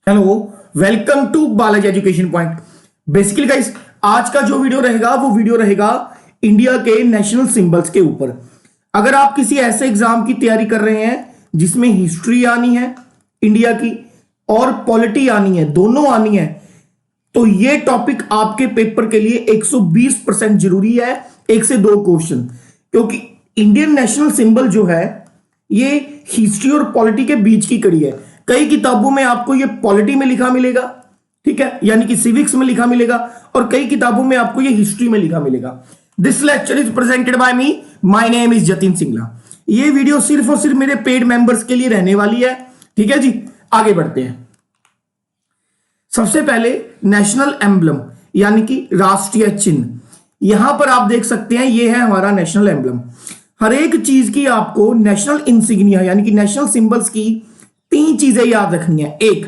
Hello, welcome to Balaji education point. Basically guys, आज का जो वीडियो रहेगा वो वीडियो रहेगा इंडिया के नेशनल सिंबल्स के ऊपर। अगर आप किसी ऐसे एग्जाम की तैयारी कर रहे हैं जिसमें हिस्ट्री आनी है इंडिया की और पॉलिटी आनी है, दोनों आनी है, तो ये टॉपिक आपके पेपर के लिए 120% जरूरी है। 1 से 2 क्वेश्चन, क्योंकि इंडियन नेशनल सिंबल जो है ये हिस्ट्री और पॉलिटी के बीच की कड़ी है। कई किताबों में आपको ये पॉलिटी में लिखा मिलेगा, ठीक है, यानी कि सिविक्स में लिखा मिलेगा, और कई किताबों में आपको ये हिस्ट्री में लिखा मिलेगा। This lecture is presented by me, my name is Jatin Singla. ये वीडियो सिर्फ और सिर्फ मेरे पेड मेंबर्स के लिए रहने वाली है, ठीक है जी। आगे बढ़ते हैं। सबसे पहले नेशनल एम्बलम यानी कि राष्ट्रीय चिन्ह। यहां पर आप देख सकते हैं, ये है हमारा नेशनल एम्बलम। हर एक चीज की आपको नेशनल इंसिग्निया यानी कि नेशनल सिंबल्स की 3 चीजें याद रखनी है। एक,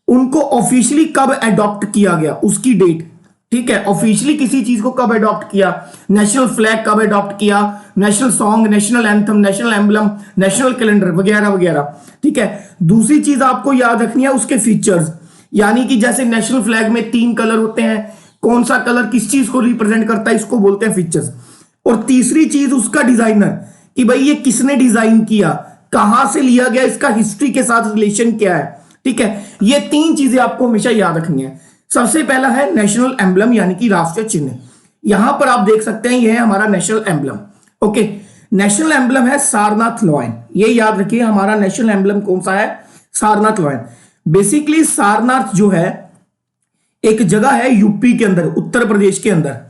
उनको ऑफिशियली कब अडॉप्ट किया गया, उसकी डेट, ठीक है, ऑफिशियली किसी चीज को कब अडॉप्ट किया, नेशनल फ्लैग कब अडॉप्ट किया, national song, national anthem, national emblem, national calendar वगैरह वगैरह, ठीक है। दूसरी चीज आपको याद रखनी है उसके फीचर्स, यानी कि जैसे नेशनल फ्लैग में 3 कलर होते हैं, कौन सा कलर किस चीज को रिप्रेजेंट करता है, इसको बोलते हैं फीचर्स। और तीसरी चीज उसका डिजाइनर, कि भाई ये किसने डिजाइन किया, कहां से लिया गया, इसका हिस्ट्री के साथ रिलेशन क्या है, ठीक है। ये 3 चीजें आपको हमेशा याद रखनी है। सबसे पहला है नेशनल एम्बलम यानी कि राष्ट्रीय चिन्ह। यहां पर आप देख सकते हैं, यह है हमारा national emblem. Okay, national emblem है सारनाथ लॉयन। ये याद रखिए, हमारा नेशनल एम्बलम कौन सा है, सारनाथ लॉयन। बेसिकली सारनाथ जो है एक जगह है यूपी के अंदर, उत्तर प्रदेश के अंदर,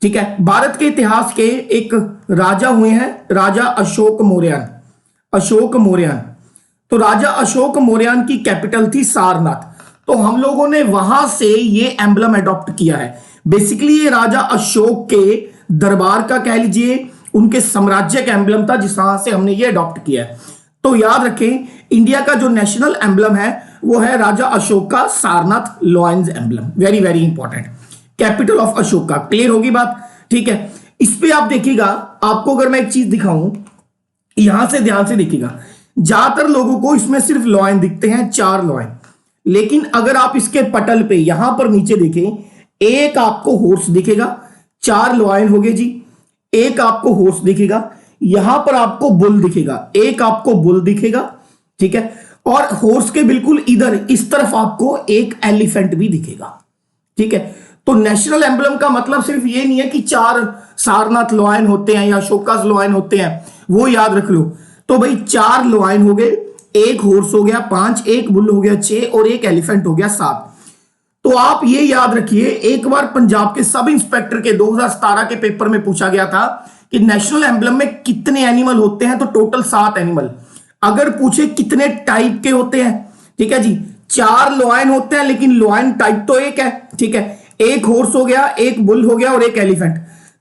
ठीक है। भारत के इतिहास के एक राजा हुए हैं, राजा अशोक मौर्यन। अशोक मौर्यन, तो राजा अशोक मौर्यन की कैपिटल थी सारनाथ। तो हम लोगों ने वहां से ये एम्बलम अडॉप्ट किया है। बेसिकली ये राजा अशोक के दरबार का कह लीजिए, उनके साम्राज्य का एम्बलम था, जिसहां से हमने ये अडॉप्ट किया है। तो याद रखें, इंडिया का जो नेशनल एम्बलम है वो है राजा अशोक का Sarnath lions emblem. Very very important, capital of Ashok का। क्लियर होगी बात, ठीक है। इस पे आप देखिएगा, आपको अगर मैं एक चीज दिखाऊं, यहां से ध्यान से देखिएगा, ज्यादातर लोगों को इसमें सिर्फ लॉयन दिखते हैं, 4 लॉयन। लेकिन अगर आप इसके पटल पे यहां पर नीचे देखें, एक आपको हॉर्स दिखेगा, 4 लॉयन हो गए जी। एक आपको हॉर्स दिखेगा, यहां पर आपको बुल दिखेगा, एक आपको बुल दिखेगा, ठीक है। और हॉर्स के बिल्कुल इधर इस तरफ आपको एक एलिफेंट भी दिखेगा, ठीक है। तो नेशनल एम्बलम का मतलब सिर्फ ये नहीं है कि 4 सारनाथ लॉयन होते हैं या अशोकास लॉयन होते हैं, वो याद रख लो। तो भाई 4 लॉयन हो गए, एक हॉर्स हो गया 5, एक बुल हो गया 6, और एक एलिफेंट हो गया 7। तो आप ये याद रखिए, एक बार पंजाब के सब इंस्पेक्टर के 2017 के पेपर में पूछा गया था कि नेशनल एम्बलम में कितने एनिमल होते हैं, तो टोटल 7 एनिमल। अगर पूछे कितने टाइप के होते हैं, ठीक है जी, 4 लॉयन होते हैं, लेकिन लॉयन टाइप तो एक है, ठीक है। एक हॉर्स हो गया, एक बुल हो गया और एक एलिफेंट।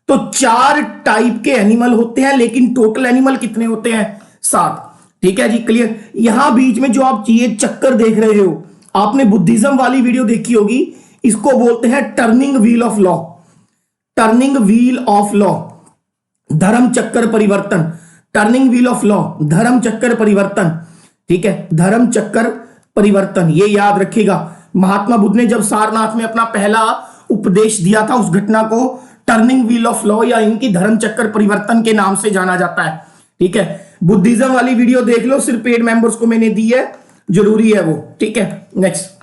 तो 4 टाइप के एनिमल होते हैं, लेकिन टोटल एनिमल कितने होते हैं, 7, ठीक है जी। क्लियर। यहां बीच में जो आप ये चक्कर देख रहे हो, आपने बुद्धिज्म वाली वीडियो देखी होगी, इसको बोलते हैं turning wheel of law. Turning wheel of law, धर्म चक्कर परिवर्तन। टर्निंग व्हील ऑफ लॉ, धर्म चक्कर परिवर्तन, ठीक है, धर्म चक्कर परिवर्तन। ये याद रखिएगा, महात्मा बुद्ध ने जब सारनाथ में अपना पहला उपदेश दिया था, उस घटना को टर्निंग व्हील ऑफ लॉ या इनकी धर्म चक्कर परिवर्तन के नाम से जाना जाता है, ठीक है। बुद्धिज्म वाली वीडियो देख लो, सिर्फ पेड मेंबर्स को मैंने दी है, जरूरी है वो, ठीक है। नेक्स्ट,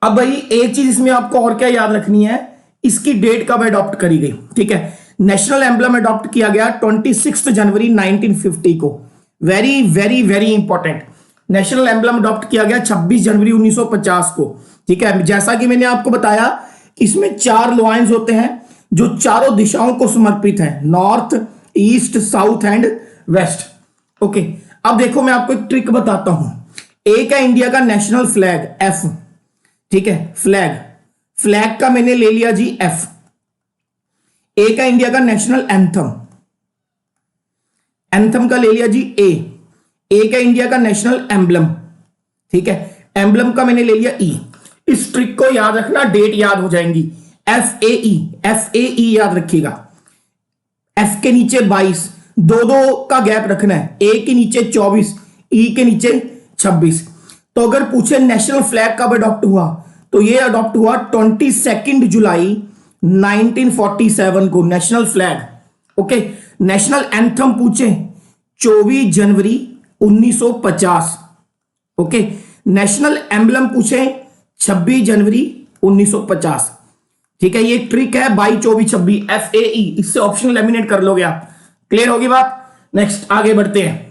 अब भाई एक चीज इसमें आपको और क्या याद रखनी है, इसकी डेट कब अडॉप्ट करी गई, ठीक है। नेशनल एम्बलम अडॉप्ट किया गया 26 जनवरी 1950 को। Very very very important. National emblem adopt किया गया 26 जनवरी 1950 को, ठीक है। जैसा कि मैंने आपको बताया, इसमें 4 लॉयंस होते हैं जो चारों दिशाओं को समर्पित हैं, north, east, south and west. Okay, अब देखो मैं आपको एक ट्रिक बताता हूं। एक है इंडिया का नेशनल फ्लैग, एफ, ठीक है, फ्लैग। फ्लैग का मैंने ले लिया जी एफ। एक है इंडिया का नेशनल एंथम, एंथम का ले लिया जी ए। एक है इंडिया का नेशनल एम्बलम, ठीक है, एम्बलम का मैंने ले लिया ई। इस ट्रिक को याद रखना, डेट याद हो जाएंगी। F A E, F A ई याद रखिएगा। एफ के नीचे 22, 2 का गैप रखना है, ए के नीचे 24, ई के नीचे 26। तो अगर पूछे नेशनल फ्लैग कब अडॉप्ट हुआ, तो ये अडॉप्ट हुआ 22 जुलाई 1947 को national flag. Okay, national anthem पूछे 24 जनवरी 1950। ओके, नेशनल एम्बलम पूछे 26 जनवरी 1950। ठीक है, ये ट्रिक है 22 24 26 FAE, इससे ऑप्शन एलिमिनेट कर लोगे आप। क्लियर होगी बात। नेक्स्ट आगे बढ़ते हैं।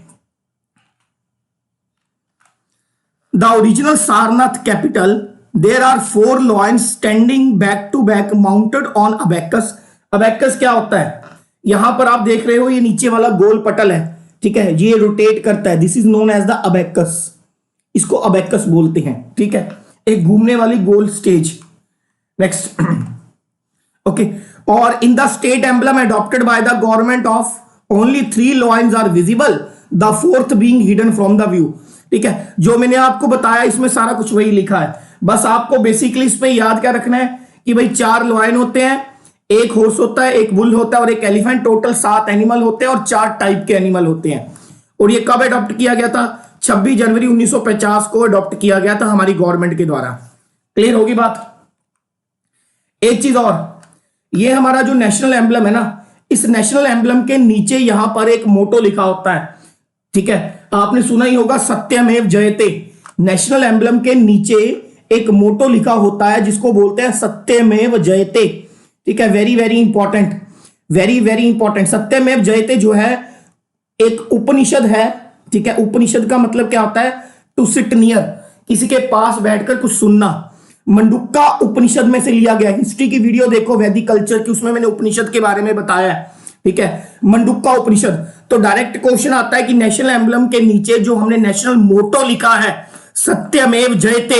The original Sarnath capital there are 4 lions standing back to back mounted on abacus. Abacus क्या होता है? यहां पर आप देख रहे हो ये नीचे वाला गोल पटल है, ठीक है, ये रोटेट करता है, this is known as the abacus, इसको अबेकस बोलते हैं। ठीक है, एक घूमने वाली गोल स्टेज। नेक्स्ट ओके, और in the state emblem adopted by the government of only 3 lions are visible, the 4th being hidden from the view. ठीक है, जो मैंने आपको बताया इसमें सारा कुछ वही लिखा है, बस आपको बेसिकली इस पे याद क्या रखना है कि भाई 4 लॉयन होते हैं, एक हॉर्स होता है, एक बुल होता है और एक एलिफेंट, टोटल 7 एनिमल होते हैं और 4 टाइप के एनिमल होते हैं। और ये कब अडॉप्ट किया गया था? 26 जनवरी 1950 को अडॉप्ट किया गया था हमारी गवर्नमेंट के द्वारा। क्लियर होगी बात। एक चीज और, ये हमारा जो नेशनल एम्बलम है ना, इस नेशनल एम्बलम के नीचे यहां पर एक मोटो लिखा होता है। ठीक है, आपने सुना ही होगा सत्यमेव जयते। नेशनल एम्बलम के नीचे एक मोटो लिखा होता है जिसको बोलते हैं सत्यमेव जयते। ठीक है, very very important, very very important. सत्यमेव जयते जो है एक उपनिषद है। ठीक है, उपनिषद का मतलब क्या होता है? टू सिट नियर, किसी के पास बैठकर कुछ सुनना। मंडुक्का उपनिषद में से लिया गया। हिस्ट्री की वीडियो देखो वैदिक कल्चर की, उसमें मैंने उपनिषद के बारे में बताया है। ठीक है, मंडुक्का उपनिषद। तो डायरेक्ट क्वेश्चन आता है कि नेशनल एम्बलम के नीचे जो हमने नेशनल मोटो लिखा है सत्यमेव जयते,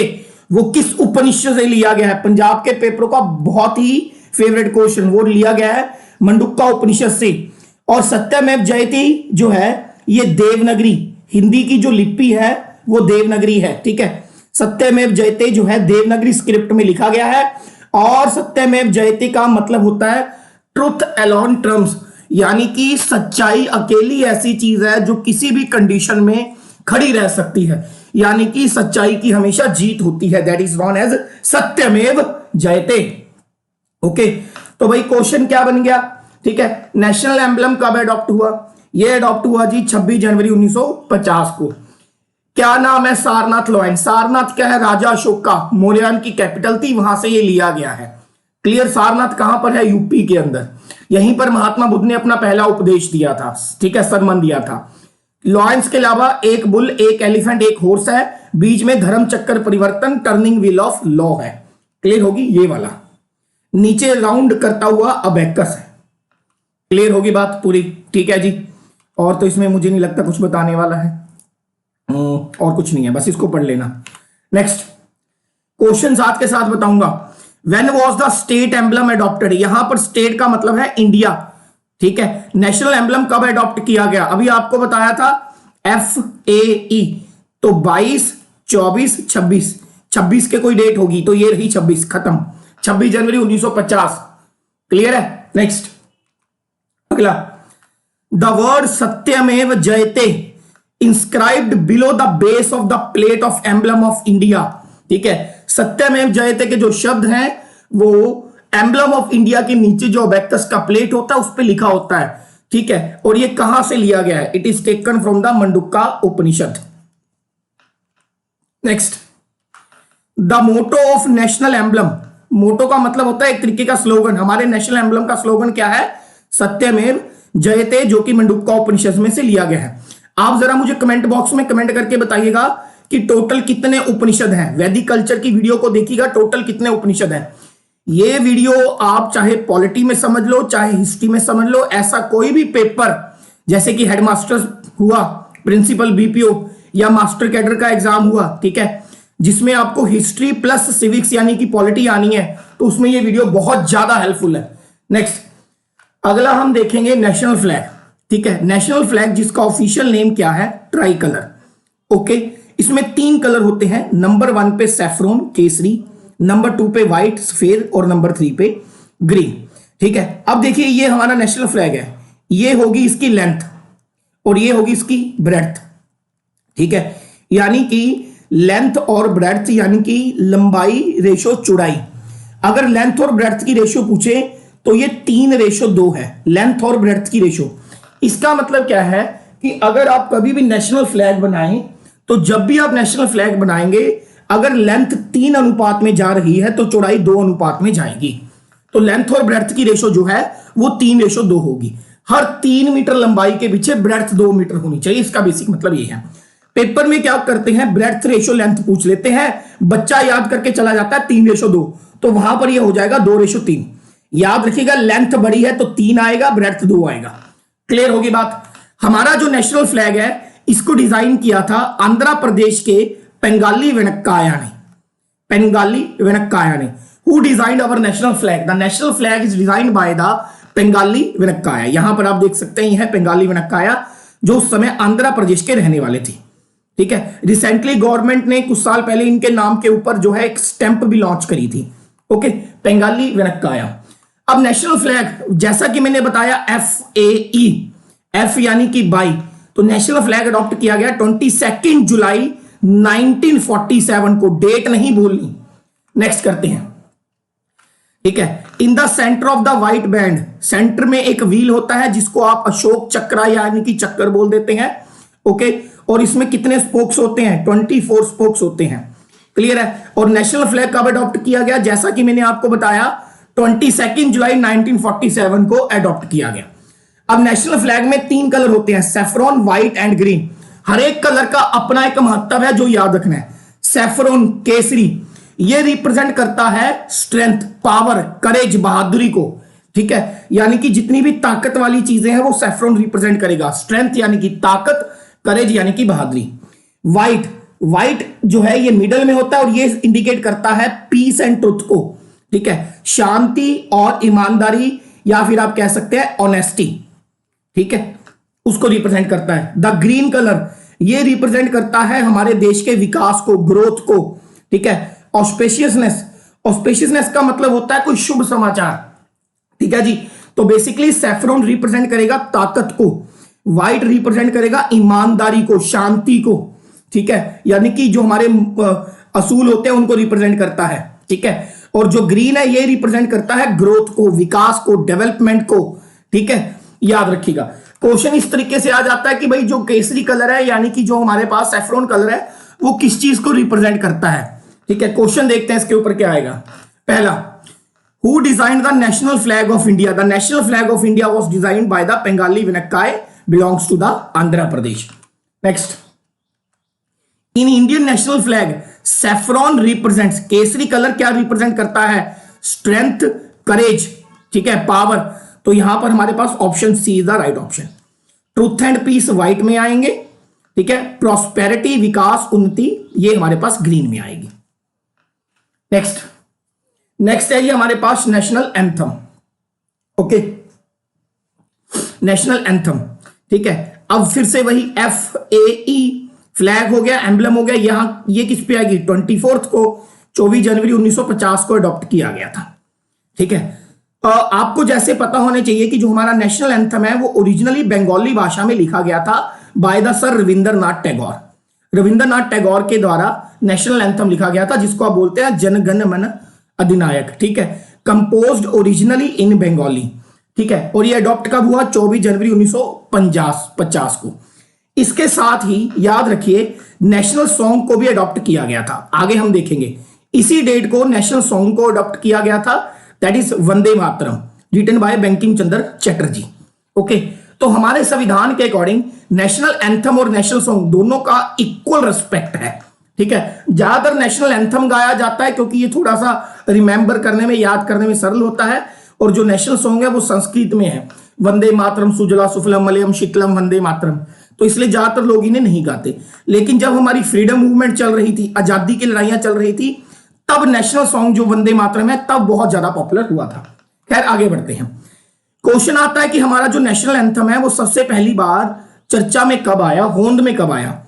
वो किस उपनिषद से लिया गया है? पंजाब के पेपरों का बहुत ही फेवरेट क्वेश्चन, वो लिया गया है मंडुक्का उपनिषद से। और सत्यमेव जयते जो है ये देवनागरी, हिंदी की जो लिपि है वो देवनागरी है। ठीक है, सत्यमेव जयते जो है देवनागरी स्क्रिप्ट में लिखा गया है। और सत्यमेव जयते का मतलब होता है ट्रुथ अलोन ट्रम्प्स, यानी कि सच्चाई अकेली ऐसी चीज है जो किसी भी कंडीशन में खड़ी रह सकती है, यानी कि सच्चाई की हमेशा जीत होती है। दैट इज नोन एज सत्यमेव जयते। ओके, तो भाई क्वेश्चन क्या बन गया? ठीक है, नेशनल एम्बलम कब अडॉप्ट हुआ? ये अडॉप्ट हुआ जी 26 जनवरी 1950 को। क्या नाम है? सारनाथ लॉयन। सारनाथ क्या है? राजा अशोक का, मौर्यन की कैपिटल थी, वहां से ये लिया गया है। क्लियर। सारनाथ कहां पर है? यूपी के अंदर। यहीं पर महात्मा बुद्ध ने अपना पहला उपदेश दिया था। ठीक है, सरमन दिया था। लॉयंस के अलावा एक बुल, एक एलिफेंट, एक हॉर्स है, बीच में धर्म चक्कर परिवर्तन, टर्निंग व्हील ऑफ लॉ है। क्लियर होगी ये वाला। नीचे राउंड करता हुआ अबेकस है। क्लियर होगी बात पूरी। ठीक है जी, और तो इसमें मुझे नहीं लगता कुछ बताने वाला है, और कुछ नहीं है, बस इसको पढ़ लेना। नेक्स्ट क्वेश्चन साथ के साथ बताऊंगा। When was the state emblem adopted? यहां पर स्टेट का मतलब है इंडिया। ठीक है, नेशनल एम्बलम कब अडॉप्ट किया गया? अभी आपको बताया था FAE, तो 22 24 26, 26 के कोई डेट होगी तो ये रही 26, खत्म। 26 जनवरी 1950। क्लियर है। नेक्स्ट अगला, द वर्ड सत्यमेव जयते inscribed below the base of the plate of emblem of India. ठीक है, सत्यमेव जयते के जो शब्द हैं वो एम्बलम ऑफ इंडिया के नीचे जो अबेकस का प्लेट होता है उस पर लिखा होता है। ठीक है, और ये कहां से लिया गया है? It is taken from the Mandukya Upanishad. Next, the motto of national emblem. Motto का मतलब होता है एक तरीके का स्लोगन। हमारे नेशनल एम्बलम का स्लोगन क्या है? सत्यमेव जयते, जो कि मंडुक्का उपनिषद में से लिया गया है। आप जरा मुझे कमेंट बॉक्स में कमेंट करके बताइएगा कि टोटल कितने उपनिषद हैं। वैदिक कल्चर की वीडियो को देखिएगा, टोटल कितने उपनिषद हैं। ये वीडियो आप चाहे पॉलिटी में समझ लो, चाहे हिस्ट्री में समझ लो, ऐसा कोई भी पेपर जैसे कि हेडमास्टर हुआ, प्रिंसिपल BPO या मास्टर कैडर का एग्जाम हुआ, ठीक है, जिसमें आपको हिस्ट्री प्लस सिविक्स यानी कि पॉलिटी आनी है, तो उसमें ये वीडियो बहुत ज्यादा हेल्पफुल है। नेक्स्ट अगला हम देखेंगे नेशनल फ्लैग। ठीक है, नेशनल फ्लैग जिसका ऑफिशियल नेम क्या है? Try colour. ओके, इसमें 3 कलर होते हैं। नंबर 1 पे सैफरोन केसरी, नंबर 2 पे व्हाइट सफेद और नंबर 3 पे ग्रीन। ठीक है, अब देखिए ये हमारा नेशनल फ्लैग है, ये होगी इसकी लेंथ और ये होगी इसकी ब्रेड्थ। ठीक है, यानी कि लेंथ और ब्रेड्थ यानी कि लंबाई रेशो चौड़ाई। अगर लेंथ और ब्रेड्थ की रेशो पूछे तो ये 3:2 है, लेंथ और ब्रेड्थ की रेशो। इसका मतलब क्या है कि अगर आप कभी भी नेशनल फ्लैग बनाएं तो जब भी आप नेशनल फ्लैग बनाएंगे अगर लेंथ 3 अनुपात में जा रही है तो चौड़ाई 2 अनुपात में जाएगी। तो लेंथ और ब्रेड्थ की रेशो जो है वो 3:2 होगी। हर 3 मीटर लंबाई के पीछे ब्रेड्थ 2 मीटर होनी चाहिए, इसका बेसिक मतलब ये है। पेपर में क्या करते हैं, ब्रेड्थ रेशो लेंथ पूछ लेते हैं, बच्चा याद करके चला जाता है 3:2, तो वहां पर ये हो जाएगा 2:3। याद रखिएगा लेंथ बड़ी है तो 3 आएगा, ब्रेड्थ 2 आएगा। क्लियर होगी बात। हमारा जो नेशनल फ्लैग है इसको डिजाइन किया था आंध्र प्रदेश के पेंगाली वेंकैया ने। पेंगाली वेंकैया ने who designed our national flag, the national flag is designed by the Pingali Venkayya. यहां पर आप देख सकते हैं यह है पेंगाली वेंकैया जो उस समय आंध्र प्रदेश के रहने वाले थे। ठीक है, रिसेंटली गवर्नमेंट ने कुछ साल पहले इनके नाम के ऊपर जो है एक स्टैंप भी लॉन्च करी थी। ओके, पेंगाली वेंकैया। अब नेशनल फ्लैग जैसा कि मैंने बताया FAE, F यानी कि 22, तो नेशनल फ्लैग अडॉप्ट किया गया 22 जुलाई 1947 को। डेट नहीं भूलनी। नेक्स्ट करते हैं। ठीक है, in the centre of the white band, centre में एक व्हील होता है जिसको आप अशोक चक्र यानी कि चक्कर बोल देते हैं। ओके, और इसमें कितने स्पोक्स होते हैं, 24 स्पोक्स होते हैं। क्लियर है। और नेशनल फ्लैग कब अडॉप्ट किया गया, जैसा कि मैंने आपको बताया 22 जुलाई 1947 को अडॉप्ट किया गया। अब नेशनल फ्लैग में 3 कलर होते हैं, सैफरॉन, व्हाइट एंड ग्रीन। हर एक कलर का अपना एक महत्व है जो याद रखना है। सैफरॉन केसरी ये रिप्रेजेंट करता है स्ट्रेंथ, पावर, करेज, बहादुरी को। ठीक है, यानी कि जितनी भी ताकत वाली चीजें हैं वो सैफरॉन रिप्रेजेंट करेगा। स्ट्रेंथ यानी कि ताकत, करेज यानी कि बहादुरी। व्हाइट जो है ये मिडल में होता है और ये इंडिकेट करता है पीस एंड ट्रुथ को। ठीक है, शांति और ईमानदारी या फिर आप कह सकते हैं ऑनेस्टी। ठीक है, उसको रिप्रेजेंट करता है। द ग्रीन कलर ये रिप्रेजेंट करता है हमारे देश के विकास को, ग्रोथ को। ठीक है, ऑस्पेशियसनेस का मतलब होता है कोई शुभ समाचार। ठीक है जी, तो बेसिकली सैफरॉन रिप्रेजेंट करेगा ताकत को, व्हाइट रिप्रेजेंट करेगा ईमानदारी को, शांति को। ठीक है, यानी कि जो हमारे असूल होते हैं उनको रिप्रेजेंट करता है। ठीक है, और जो ग्रीन है ये रिप्रेजेंट करता है ग्रोथ को, विकास को, डेवलपमेंट को। ठीक है, याद रखिएगा। क्वेश्चन इस तरीके से आ जाता है कि भाई जो केसरी कलर है यानी कि जो हमारे पास सैफरॉन कलर है वो किस चीज को रिप्रेजेंट करता है। ठीक है, क्वेश्चन देखते हैं इसके ऊपर क्या आएगा। पहला, who designed the national flag of India, the national flag of India was designed by the Pingali Venkayya, belongs to the Andhra Pradesh. Next, in Indian national flag saffron represents, केसरी कलर क्या रिप्रेजेंट करता है, स्ट्रेंथ, करेज। ठीक है, पावर। तो यहां पर हमारे पास option C is the right option. Truth and peace white में आएंगे। ठीक है, प्रॉस्पेरिटी, विकास, उन्नति ये हमारे पास ग्रीन में आएगी। नेक्स्ट है ये हमारे पास national anthem. Okay, national anthem. ठीक है, अब फिर से वही FAE, फ्लैग हो गया, एम्बलम हो गया। यहां ये किस पे आएगी, 24 को, 24 जनवरी 1950 को अडॉप्ट किया गया था। ठीक है, आपको जैसे पता होने चाहिए कि जो हमारा नेशनल एंथम है वो ओरिजिनली बंगाली भाषा में लिखा गया था by the sir Rabindranath Tagore. Rabindranath Tagore के द्वारा नेशनल एंथम लिखा गया था जिसको आप बोलते हैं जन गण मन अधिनायक। ठीक है, कंपोज्ड ओरिजिनली इन बंगाली। ठीक है, और ये अडॉप्ट कब हुआ, 24 जनवरी 1950 को। इसके साथ ही याद रखिए नेशनल सॉन्ग को भी अडॉप्ट किया गया था। आगे हम देखेंगे इसी डेट को नेशनल सॉन्ग को अडॉप्ट किया गया था, that is Vande Mataram, written by Bankim Chandra Chatterjee. Okay, तो हमारे संविधान के अकॉर्डिंग नेशनल एंथम और नेशनल सॉन्ग दोनों का इक्वल रिस्पेक्ट है। ठीक है, ज्यादातर नेशनल एंथम गाया जाता है क्योंकि ये थोड़ा सा रिमेंबर करने में, याद करने में सरल होता है, और जो नेशनल सॉन्ग है वो संस्कृत में है, वंदे मातरम सुजला सुफलम मलयम शीतलम वंदे मातरम, तो इसलिए ज्यादातर लोग इन्हें नहीं गाते। लेकिन जब हमारी फ्रीडम मूवमेंट चल रही थी, आजादी की लड़ाइयां चल रही थी, तब नेशनल सॉन्ग जो वंदे मातरम है तब बहुत ज्यादा पॉपुलर हुआ था। खैर आगे बढ़ते हैं। क्वेश्चन आता है कि हमारा जो नेशनल एंथम है वो सबसे पहली बार चर्चा में कब आया, होंद में कब आया।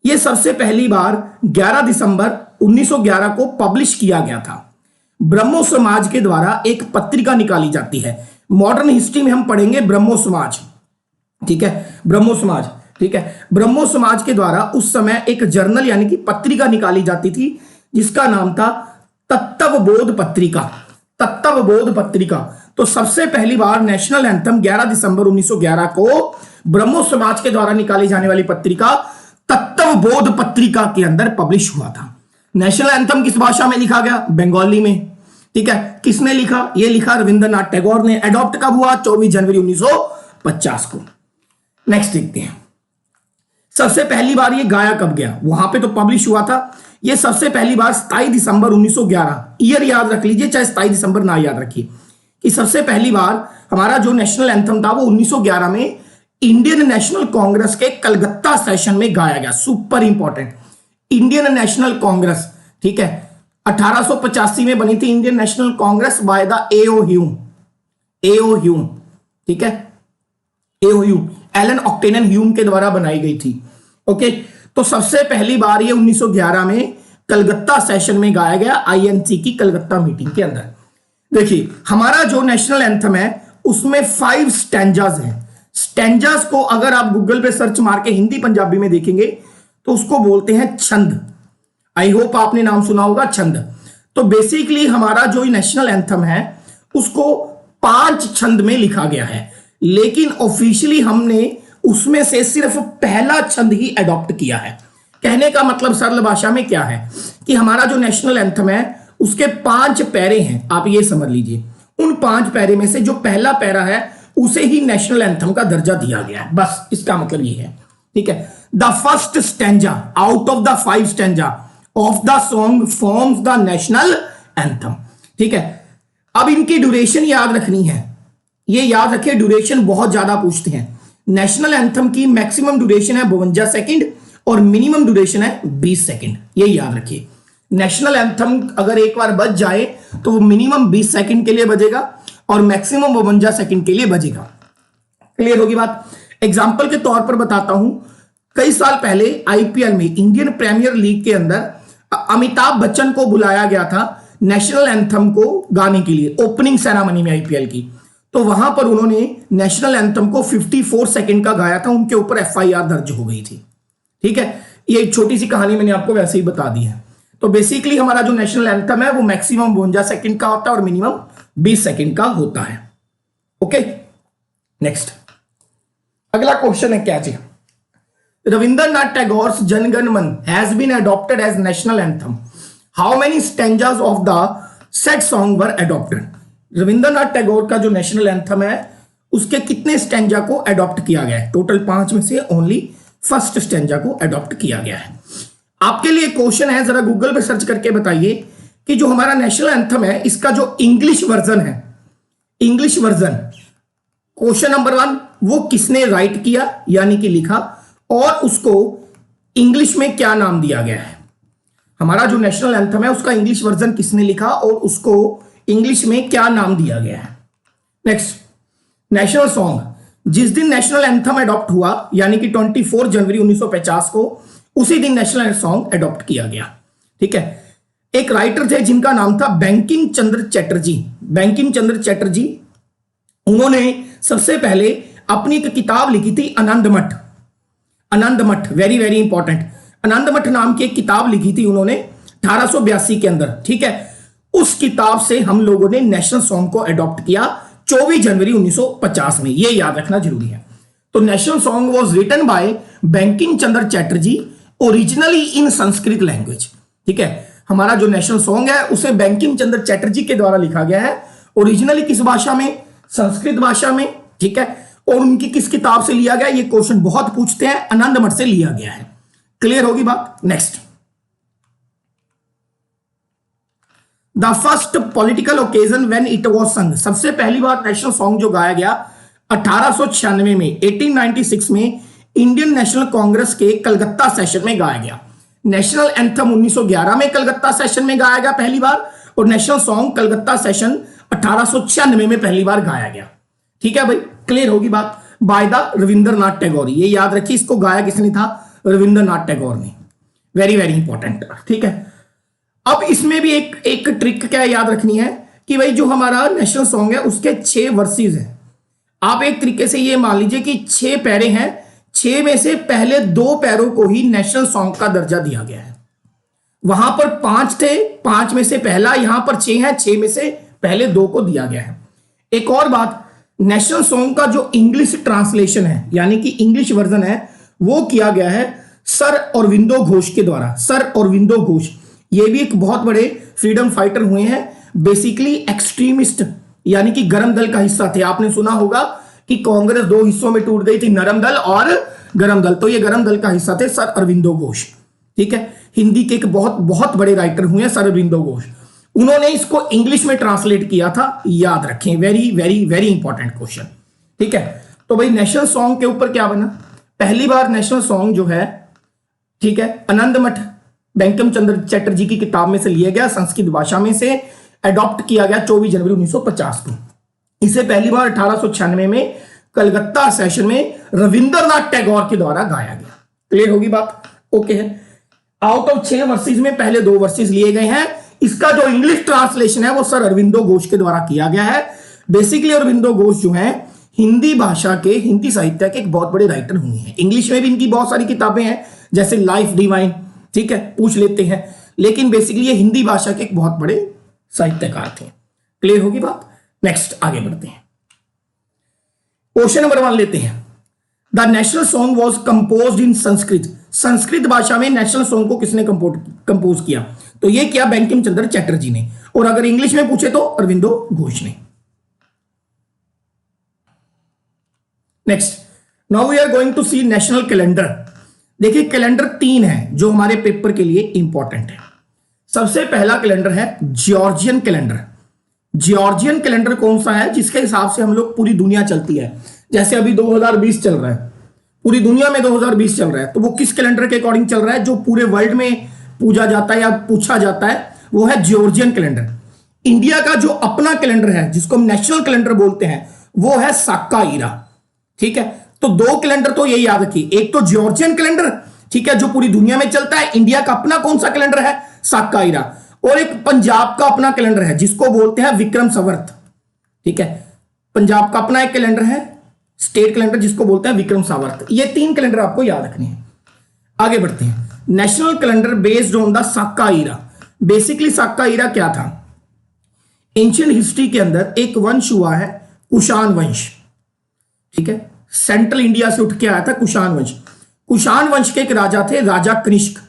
ये सबसे पहली बार 11 दिसंबर 1911 को पब्लिश किया गया था। ब्रह्मो समाज के द्वारा एक पत्रिका निकाली जाती है। मॉडर्न हिस्ट्री में हम पढ़ेंगे ब्रह्मो समाज। ठीक है, ब्रह्मो समाज ठीक है। ब्रह्मो समाज के द्वारा उस समय एक जर्नल यानी कि पत्रिका निकाली जाती थी जिसका नाम था तत्वबोध पत्रिका। तत्वबोध पत्रिका। तो सबसे पहली बार नेशनल एंथम 11 दिसंबर 1911 को ब्रह्मो समाज के द्वारा निकाली जाने वाली पत्रिका तत्वबोध पत्रिका के अंदर पब्लिश हुआ था। नेशनल एंथम किस भाषा में लिखा गया? बंगाली में। ठीक है। किसने लिखा? ये लिखा रविंद्रनाथ टैगोर ने। एडॉप्ट कब हुआ? 24 जनवरी 1950 को। नेक्स्ट देखते हैं, सबसे पहली बार ये गाया कब गया? वहां पे तो पब्लिश हुआ था। ये सबसे पहली बार 27 दिसंबर 1911, ईयर याद रख लीजिए, चाहे 27 दिसंबर ना याद रखिए, कि सबसे पहली बार हमारा जो नेशनल एंथम था वो 1911 में इंडियन नेशनल कांग्रेस के कलकत्ता सेशन में गाया गया। Super important, Indian national Congress. ठीक है। 1885 में बनी थी Indian national Congress by the AO Hume. AO Hume. ठीक है। एओ ह्यूम, एलन ऑक्टेनन ह्यूम के द्वारा बनाई गई थी। ओके। तो सबसे पहली बार ये 1911 में कलकत्ता सेशन में गाया गया, आईएनसी की कलकत्ता मीटिंग के अंदर। देखिए हमारा जो नेशनल एंथम है उसमें 5 स्टैंजाज हैं। स्टैंजाज को अगर आप गूगल पे सर्च मार के हिंदी पंजाबी में देखेंगे तो उसको बोलते हैं छंद। आई होप आपने नाम सुना होगा, छंद। तो बेसिकली हमारा जो नेशनल एंथम है उसको 5 छंद में लिखा गया है, लेकिन ऑफिशियली हमने उसमें से सिर्फ पहला छंद ही अडॉप्ट किया है। कहने का मतलब सरल भाषा में क्या है कि हमारा जो नेशनल एंथम है उसके 5 पैरे हैं, आप ये समझ लीजिए। उन 5 पैरे में से जो पहला पैरा है उसे ही नेशनल एंथम का दर्जा दिया गया है, बस इसका मतलब ये है। ठीक है। The first stanza out of the 5 stanza of the song forms the national anthem. ठीक है। अब इनकी ड्यूरेशन याद रखनी है, ये याद रखिए, ड्यूरेशन बहुत ज्यादा पूछते हैं। नेशनल एंथम की मैक्सिमम ड्यूरेशन है 52 सेकंड और मिनिमम ड्यूरेशन है 20 सेकंड, ये याद रखिए। नेशनल एंथम अगर एक बार बज जाए तो वो मिनिमम 20 सेकंड के लिए बजेगा और मैक्सिमम 52 सेकंड के लिए बजेगा। क्लियर होगी बात? एग्जाम्पल के तौर पर बताता हूं, कई साल पहले आईपीएल में, इंडियन प्रीमियर लीग के अंदर अमिताभ बच्चन को बुलाया गया था नेशनल एंथम को गाने के लिए, ओपनिंग सेरेमनी में आईपीएल की। तो वहां पर उन्होंने नेशनल एंथम को 54 सेकंड का गाया था, उनके ऊपर एफआईआर दर्ज हो गई थी। ठीक है। ये एक छोटी सी कहानी मैंने आपको वैसे ही बता दी है। तो बेसिकली हमारा जो नेशनल एंथम है वो मैक्सिमम 52 सेकंड का होता है और मिनिमम 20 सेकंड का होता है। ओके। नेक्स्ट अगला क्वेश्चन है क्या जी? Rabindranath Tagore's Janagana Mana has been adopted as national anthem. How many stanzas of the set song were adopted? Rabindranath Tagore का जो नेशनल एंथम है उसके कितने स्टैंजा को अडॉप्ट किया गया है? टोटल 5 में से ओनली फर्स्ट स्टैंजा को अडॉप्ट किया गया है। आपके लिए क्वेश्चन है, जरा गूगल पे सर्च करके बताइए कि जो हमारा नेशनल एंथम है इसका जो इंग्लिश वर्जन है, इंग्लिश वर्जन, क्वेश्चन नंबर 1, वो किसने राइट किया यानी कि लिखा, और उसको इंग्लिश में क्या नाम दिया गया है? हमारा जो नेशनल एंथम है उसका इंग्लिश वर्जन किसने लिखा और उसको इंग्लिश में क्या नाम दिया गया है? नेक्स्ट, नेशनल सॉन्ग, जिस दिन नेशनल एंथम अडॉप्ट हुआ यानी कि 24 जनवरी 1950 को, उसी दिन नेशनल सॉन्ग अडॉप्ट किया गया। ठीक है। एक राइटर थे जिनका नाम था बंकिम चंद्र चटर्जी। बंकिम चंद्र चटर्जी, उन्होंने सबसे पहले अपनी एक किताब लिखी थी Anandamath. Anandamath, very very important, Anandamath नाम की एक किताब लिखी थी उन्होंने 1882 के अंदर। ठीक है। उस किताब से हम लोगों ने नेशनल सॉन्ग को अडॉप्ट किया 24 जनवरी 1950 में, ये याद रखना जरूरी है। तो national song was written by Bankim Chandra Chatterjee, originally in Sanskrit language. ठीक है। हमारा जो नेशनल सॉन्ग है उसे बंकिम चंद्र चटर्जी के द्वारा लिखा गया है, ओरिजिनली किस भाषा में? संस्कृत भाषा में। ठीक है। और उनकी किस किताब से लिया गया? ये क्वेश्चन बहुत पूछते हैं, आनंदमठ से लिया गया है। क्लियर होगी बात? Next, the first political occasion when it was संग। सबसे पहली बार नेशनल सॉन्ग जो गाया गया 1896 में, 1896 में इंडियन नेशनल कांग्रेस के कलकत्ता सेशन में गाया गया। नेशनल एंथम 1911 में कलकत्ता सेशन में गाया गया पहली बार, और नेशनल सॉन्ग कलकत्ता सेशन 1896 में पहली बार गाया गया। ठीक है भाई, क्लियर होगी बात? बाय द रविंद्रनाथ टैगोर, ये याद रखिए, इसको गाया किसने था? रविंद्रनाथ टैगोर ने। Very very important. ठीक है। अब इसमें भी एक ट्रिक क्या याद रखनी है कि भाई जो हमारा नेशनल सॉन्ग है उसके 6 वर्सेस हैं। आप एक तरीके से ये मान लीजिए कि 6 पैरे हैं, 6 में से पहले 2 पैरों को ही नेशनल सॉन्ग का दर्जा दिया गया है। वहां पर 5 थे, 5 में से पहला, यहां पर 6 है, 6 में से पहले 2 को दिया गया है। एक और बात, नेशनल सॉन्ग का जो इंग्लिश ट्रांसलेशन है यानी कि इंग्लिश वर्जन है वो किया गया है सर अरविंदो घोष के द्वारा। सर अरविंदो घोष ये भी एक बहुत बड़े फ्रीडम फाइटर हुए हैं, बेसिकली एक्सट्रीमिस्ट यानी कि गरम दल का हिस्सा थे। आपने सुना होगा कि कांग्रेस 2 हिस्सों में टूट गई थी, नरम दल और गरम दल, तो ये गरम दल का हिस्सा थे सर अरविंदो घोष। ठीक है, हिंदी के एक बहुत बहुत बड़े राइटर हुए हैं सर अरविंदो घोष। उन्होंने इसको इंग्लिश में ट्रांसलेट किया था, याद रखें, very very very important question. ठीक है, तो भाई नेशनल सॉन्ग के ऊपर क्या बना, पहली बार नेशनल सॉन्ग जो है, ठीक है, आनंद मठ बंकिम चंद्र चटर्जी की किताब में से लिया गया, संस्कृत भाषा में से अडॉप्ट किया गया 24 जनवरी 1950 को। इसे पहली बार 1896 में कलकत्ता सेशन में रविंद्रनाथ टैगोर के द्वारा गाया गया। क्लियर होगी बात? ओके है। आउट ऑफ 6 वर्सेस में पहले 2 वर्सेस लिए गए हैं। इसका जो इंग्लिश ट्रांसलेशन है वो सर अरविंदो घोष के द्वारा किया गया है। बेसिकली अरविंदो घोष जो है हिंदी भाषा के, हिंदी साहित्य के एक बहुत बड़े राइटर हुए हैं। इंग्लिश में भी इनकी बहुत सारी किताबें हैं, जैसे लाइफ डिवाइन, ठीक है, पूछ लेते हैं, लेकिन बेसिकली ये हिंदी भाषा के एक बहुत बड़े साहित्यकार थे। क्लियर होगी बात? नेक्स्ट आगे बढ़ते हैं। क्वेश्चन नंबर 1 लेते हैं। The national song was compose इन संस्कृत। संस्कृत भाषा में नेशनल सॉन्ग को किसने कंपोज किया? तो ये किया बंकिम चंद्र चटर्जी ने, और अगर इंग्लिश में पूछे तो अरविंदो घोष ने। Next, now we are going to see national calendar. देखिए कैलेंडर 3 है जो हमारे पेपर के लिए इंपॉर्टेंट है। सबसे पहला कैलेंडर है जॉर्जियन कैलेंडर। जॉर्जियन कैलेंडर कौन सा है? जिसके हिसाब से हम लोग पूरी दुनिया चलती है। जैसे अभी 2020 चल रहा है, पूरी दुनिया में 2020 चल रहा है, तो वो किस कैलेंडर के अकॉर्डिंग चल रहा है? जो पूरे वर्ल्ड में पूजा जाता है या पूछा जाता है वो है जॉर्जियन कैलेंडर। इंडिया का जो अपना कैलेंडर है जिसको हम नेशनल कैलेंडर बोलते हैं वो है साक्काइरा। ठीक है, तो 2 कैलेंडर तो ये याद रखिए, एक तो जॉर्जियन कैलेंडर, ठीक है, जो पूरी दुनिया में चलता है। इंडिया का अपना कौन सा कैलेंडर है? साक्काइरा। और एक पंजाब का अपना कैलेंडर है जिसको बोलते हैं विक्रम संवत। ठीक है, पंजाब का अपना एक कैलेंडर है, स्टेट कैलेंडर, जिसको बोलते हैं विक्रम संवत। ये 3 कैलेंडर आपको याद रखने हैं। आगे बढ़ते हैं। National calendar based on the Saka era. Basically Saka era क्या था? एंशिएंट हिस्ट्री के अंदर एक वंश हुआ है कुषाण वंश। ठीक है, सेंट्रल इंडिया से उठ के आया था कुषाण वंश। कुषाण वंश के एक राजा थे, राजा कनिष्क,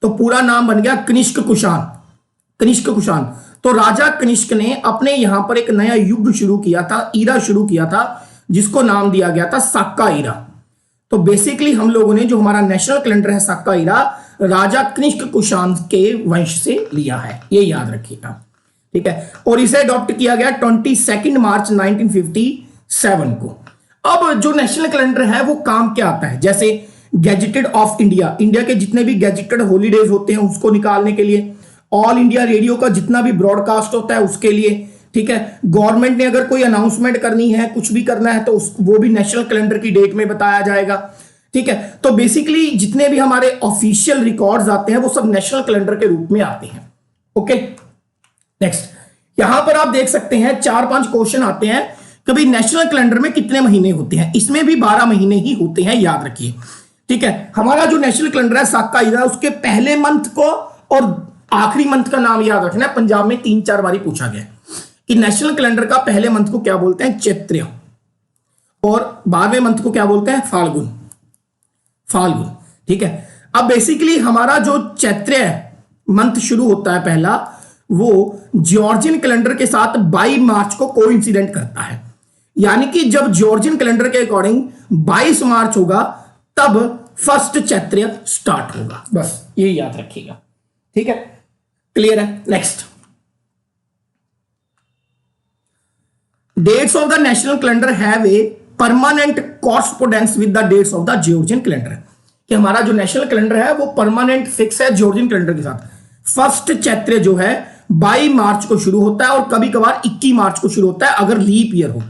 तो पूरा नाम बन गया कनिष्क कुषाण। कनिष्क कुषाण। तो राजा कनिष्क ने अपने यहां पर एक नया युग शुरू किया था, ईरा शुरू किया था, जिसको नाम दिया गया था साक्काइरा। तो बेसिकली हम लोगों ने जो हमारा नेशनल कैलेंडर है साक्काइरा, राजा कनिष्क कुषाण के वंश से लिया है, ये याद रखिएगा। ठीक है, और इसे अडॉप्ट किया गया 22 मार्च 1957 को। अब जो नेशनल कैलेंडर है वो काम क्या आता है? जैसे गैजेटेड ऑफ इंडिया, इंडिया के जितने भी गैजेटेड हॉलीडेज होते हैं उसको निकालने के लिए, ऑल इंडिया रेडियो का जितना भी ब्रॉडकास्ट होता है उसके लिए, ठीक है, गवर्नमेंट ने अगर कोई अनाउंसमेंट करनी है, कुछ भी करना है, तो वो भी नेशनल कैलेंडर की डेट में बताया जाएगा। ठीक है, तो बेसिकली जितने भी हमारे ऑफिशियल रिकॉर्ड्स आते हैं वो सब नेशनल कैलेंडर के रूप में आते हैं। ओके, नेक्स्ट, यहां पर आप देख सकते हैं 4-5 क्वेश्चन आते हैं कि भाई नेशनल कैलेंडर में कितने महीने होते हैं? इसमें भी 12 महीने ही होते हैं, याद रखिए। ठीक है, हमारा जो नेशनल कैलेंडर है साक्काइरा, उसके पहले मंथ को और आखिरी मंथ का नाम याद रखना है। पंजाब में 3-4 बारी पूछा गया कि नेशनल कैलेंडर का पहले मंथ को क्या बोलते हैं? चैत्र, और 12वें मंथ को क्या बोलते हैं? फाल्गुन। फाल्गुन। ठीक है, अब बेसिकली हमारा जो चैत्र मंथ शुरू होता है पहला, वो जॉर्जियन कैलेंडर के साथ 22 मार्च को कोइंसिडेंट करता है। यानी कि जब जॉर्जियन कैलेंडर के अकॉर्डिंग 22 मार्च होगा तब फर्स्ट चैत्र स्टार्ट होगा। बस ये याद रखिएगा। ठीक है, क्लियर है? Next, dates of the national calendar have a permanent correspondence with the dates of the Georgian calendar. कि हमारा जो नेशनल कैलेंडर है वो परमानेंट फिक्स है जॉर्जियन कैलेंडर के साथ। फर्स्ट चैत्र जो है 22 मार्च को शुरू होता है और कभी कभार 21 मार्च को शुरू होता है अगर लीप ईयर हो।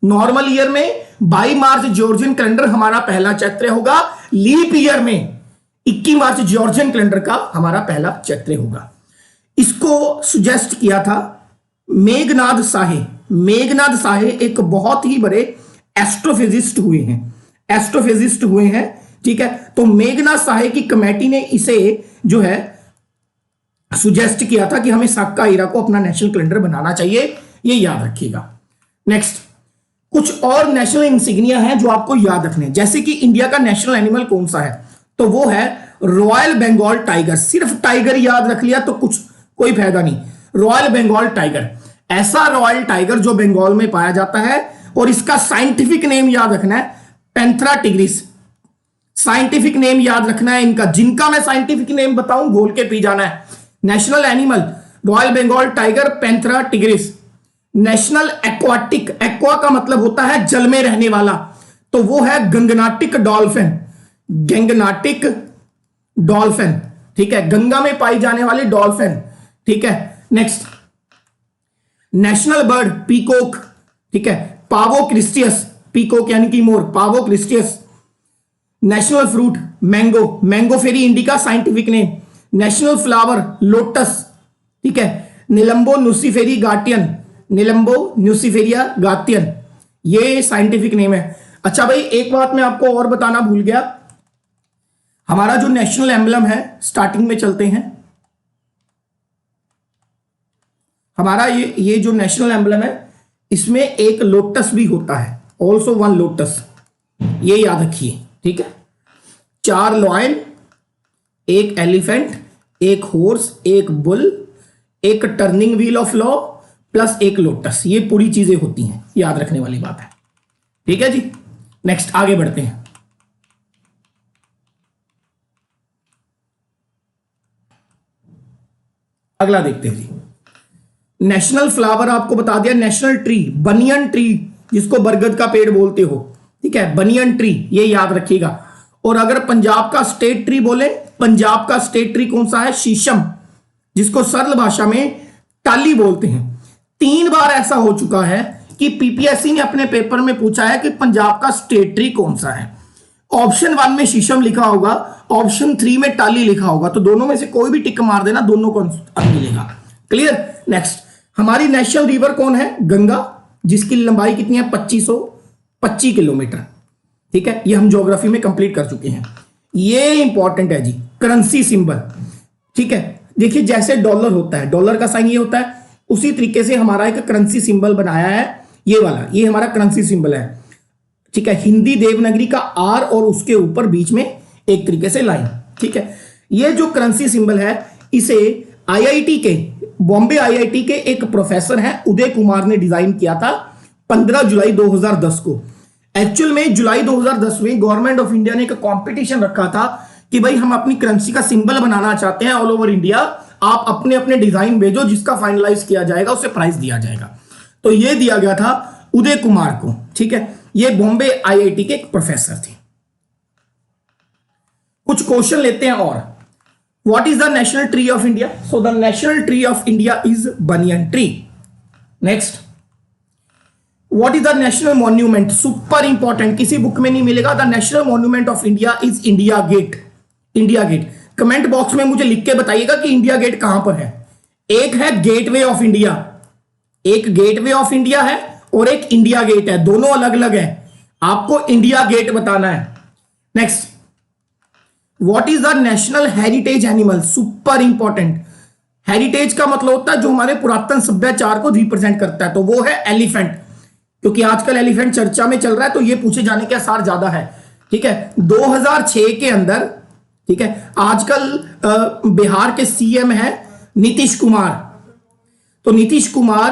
नॉर्मल ईयर में 22 मार्च जॉर्जियन कैलेंडर हमारा पहला चैत्र होगा, लीप ईयर में 21 मार्च जॉर्जियन कैलेंडर का हमारा पहला चैत्र होगा। इसको सुजेस्ट किया था मेघनाद साहे। मेघनाद साहे एक बहुत ही बड़े एस्ट्रोफिजिस्ट हुए हैं। एस्ट्रोफिजिस्ट हुए हैं, ठीक है। तो मेघना सहाय की कमेटी ने इसे जो है सुजेस्ट किया था कि हमें साक्का हीरा को अपना नेशनल कैलेंडर बनाना चाहिए, ये याद रखिएगा। नेक्स्ट, कुछ और नेशनल इंसिग्निया हैं जो आपको याद रखने हैं, जैसे कि इंडिया का नेशनल एनिमल कौन सा है, तो वो है रॉयल बंगाल टाइगर। सिर्फ टाइगर याद रख लिया तो कुछ कोई फायदा नहीं। रॉयल बंगाल टाइगर, ऐसा रॉयल टाइगर जो बंगाल में पाया जाता है, और इसका साइंटिफिक नेम याद रखना है पैंथेरा टिग्रिस। साइंटिफिक नेम याद रखना है इनका, जिनका मैं साइंटिफिक नेम बताऊं घोल के पी जाना है। National animal royal Bengal tiger, panthera tigris. National aquatic, aqua का मतलब होता है जल में रहने वाला, तो वो है गंगनाटिक डॉल्फिन। गंगनाटिक डॉल्फिन, ठीक है, गंगा में पाई जाने वाली डॉल्फिन, ठीक है। नेक्स्ट, नेशनल बर्ड पीकॉक, ठीक है, पावो क्रिस्टियस। पीकॉक यानी कि मोर, pavo cristatus. National fruit mango, mangifera indica scientific name. National flower lotus, ठीक है, निलंबो न्यूसिफेरी गार्टियन, निलंबो न्यूसिफेरिया गार्टियन, ये साइंटिफिक नेम है। अच्छा भाई, एक बात मैं आपको और बताना भूल गया, हमारा जो नेशनल एम्बलम है, स्टार्टिंग में चलते हैं, हमारा ये जो नेशनल एम्बलम है, इसमें एक लोटस भी होता है, ऑल्सो वन लोटस, ये याद रखिए, ठीक है। 4 लॉयन, एक एलिफेंट, एक हॉर्स, एक बुल, एक turning wheel of law plus एक लोटस, ये पूरी चीजें होती हैं, याद रखने वाली बात है, ठीक है जी। नेक्स्ट आगे बढ़ते हैं। अगला देखते हैं जी, नेशनल फ्लावर आपको बता दिया। नेशनल ट्री बनियन ट्री, जिसको बरगद का पेड़ बोलते हो, ठीक है, बनियन ट्री, ये याद रखिएगा। और अगर पंजाब का स्टेट ट्री बोले, पंजाब का स्टेट ट्री कौन सा है, शीशम, जिसको सरल भाषा में टाली बोलते हैं। 3 बार ऐसा हो चुका है कि पीपीएससी ने अपने पेपर में पूछा है कि पंजाब का स्टेट ट्री कौन सा है। ऑप्शन 1 में शीशम लिखा होगा, ऑप्शन 3 में टाली लिखा होगा, तो दोनों में से कोई भी टिक मार देना, दोनों को आंसर मिलेगा। क्लियर। नेक्स्ट, हमारी नेशनल रिवर कौन है, गंगा, जिसकी लंबाई कितनी है, 2525 किलोमीटर, ठीक है, ये हम ज्योग्राफी में कंप्लीट कर चुके हैं। ये इंपॉर्टेंट है जी, करेंसी सिंबल, ठीक है। देखिए जैसे डॉलर होता है, डॉलर का साइन ये होता है, उसी तरीके से हमारा एक करेंसी सिंबल बनाया है, ये वाला, ये हमारा करेंसी सिंबल है, ठीक है। हिंदी देवनागरी का आर और उसके ऊपर बीच में एक तरीके से लाइन, ठीक है। ये जो करेंसी सिंबल है, इसे आईआईटी के, बॉम्बे आईआईटी के एक प्रोफेसर हैं उदय कुमार ने डिजाइन किया था 15 जुलाई 2010 को। एक्चुअल में जुलाई 2010 में गवर्नमेंट ऑफ इंडिया ने एक कंपटीशन रखा था कि भाई हम अपनी करेंसी का सिंबल बनाना चाहते हैं ऑल ओवर इंडिया, आप अपने अपने डिजाइन भेजो, जिसका फाइनलाइज किया जाएगा उसे प्राइज दिया जाएगा। तो ये दिया गया था उदय कुमार को, ठीक है, ये बॉम्बे आईआईटी के एक प्रोफेसर थे। कुछ क्वेश्चन लेते हैं और, what is the national tree of India, so the national tree of India is banyan tree. Next, what is the national monument, super important, किसी बुक में नहीं मिलेगा। The national monument of India is India Gate. India Gate, comment box में मुझे लिख के बताइएगा कि इंडिया गेट कहां पर है। एक है गेटवे ऑफ इंडिया, एक गेटवे ऑफ इंडिया है और एक इंडिया गेट है, दोनों अलग अलग है, आपको इंडिया गेट बताना है। Next, what is the national heritage animal, super important. Heritage का मतलब होता है जो हमारे पुरातन सभ्याचार को रिप्रेजेंट करता है, तो वो है एलिफेंट, क्योंकि आजकल एलिफेंट चर्चा में चल रहा है, तो ये पूछे जाने के आसार ज्यादा है, ठीक है। 2006 के अंदर, ठीक है, आजकल बिहार के सीएम है नीतीश कुमार, तो नीतीश कुमार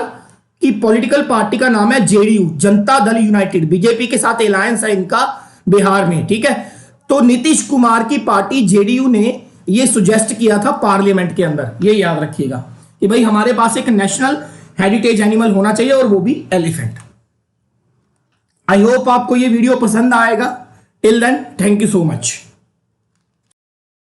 की पॉलिटिकल पार्टी का नाम है JDU, Janata Dal United, BJP के साथ अलायंस है इनका बिहार में, ठीक है। तो नीतीश कुमार की पार्टी जेडीयू ने ये सुजेस्ट किया था पार्लियामेंट के अंदर, ये याद रखिएगा कि भाई हमारे पास एक नेशनल हेरिटेज एनिमल होना चाहिए और वो भी एलिफेंट। आई होप आपको ये वीडियो पसंद आएगा। Till then, thank you so much.